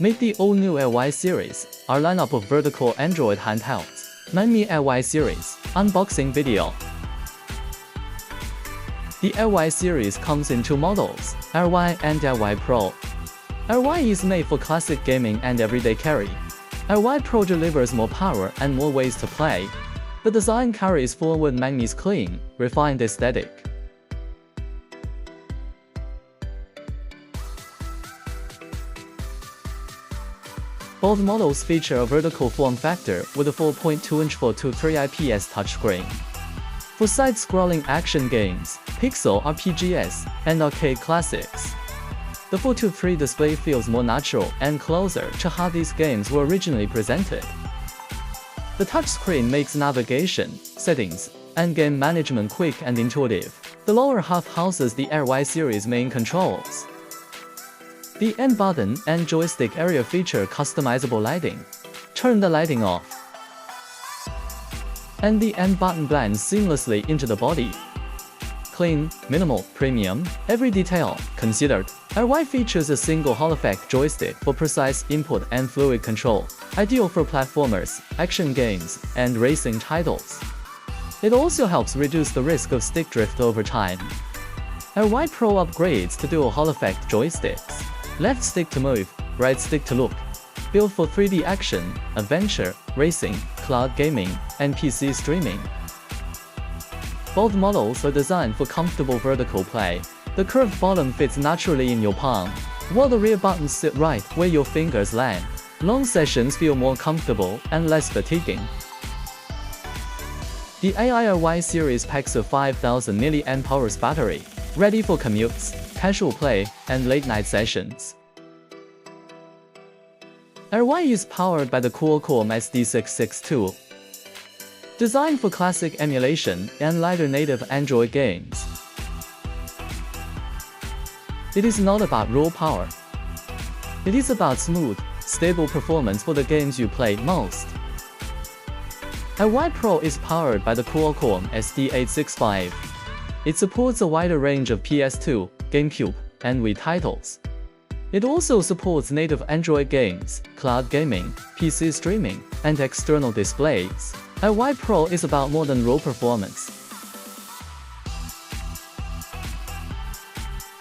Meet the all-new Air Y series, our lineup of vertical Android handhelds. MANGMI Air Y Series unboxing video. The Air Y series comes in two models, Air Y and Air Y Pro. Air Y is made for classic gaming and everyday carry. Air Y Pro delivers more power and more ways to play. The design carries forward MANGMI's clean, refined aesthetic. Both models feature a vertical form factor with a 4.2-inch 423 IPS touchscreen. For side-scrolling action games, pixel RPGs, and arcade classics, the 423 display feels more natural and closer to how these games were originally presented. The touchscreen makes navigation, settings, and game management quick and intuitive. The lower half houses the Air Y series main controls. The N button and joystick area feature customizable lighting. Turn the lighting off. And the N button blends seamlessly into the body. Clean, minimal, premium, every detail considered. Air Y features a single Hall effect joystick for precise input and fluid control, ideal for platformers, action games, and racing titles. It also helps reduce the risk of stick drift over time. Air Y Pro upgrades to dual Hall effect joysticks. Left stick to move, right stick to look. Built for 3D action, adventure, racing, cloud gaming, and PC streaming. Both models are designed for comfortable vertical play. The curved bottom fits naturally in your palm, while the rear buttons sit right where your fingers land. Long sessions feel more comfortable and less fatiguing. The Air Y series packs a 5000 mAh battery, ready for commutes, casual play, and late-night sessions. Air Y is powered by the Qualcomm SD662. Designed for classic emulation and lighter native Android games. It is not about raw power. It is about smooth, stable performance for the games you play most. Air Y Pro is powered by the Qualcomm SD865. It supports a wider range of PS2, GameCube, and Wii titles. It also supports native Android games, cloud gaming, PC streaming, and external displays. Air Y Pro is about more than raw performance.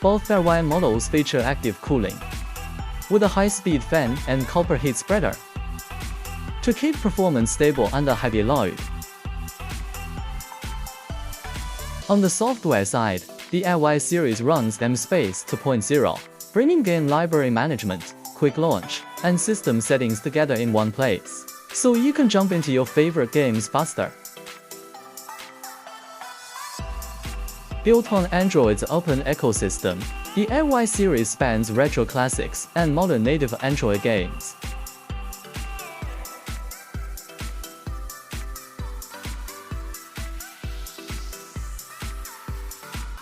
Both Air Y models feature active cooling, with a high-speed fan and copper heat spreader, to keep performance stable under heavy load. On the software side, the Air Y series runs MSpace 2.0, bringing game library management, quick launch, and system settings together in one place, so you can jump into your favorite games faster. Built on Android's open ecosystem, the Air Y series spans retro classics and modern native Android games.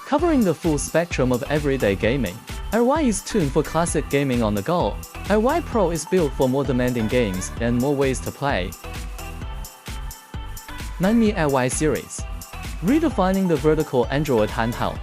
Covering the full spectrum of everyday gaming, Air Y is tuned for classic gaming on the go. Air Y Pro is built for more demanding games and more ways to play. MANGMI Air Y series, redefining the vertical Android handheld.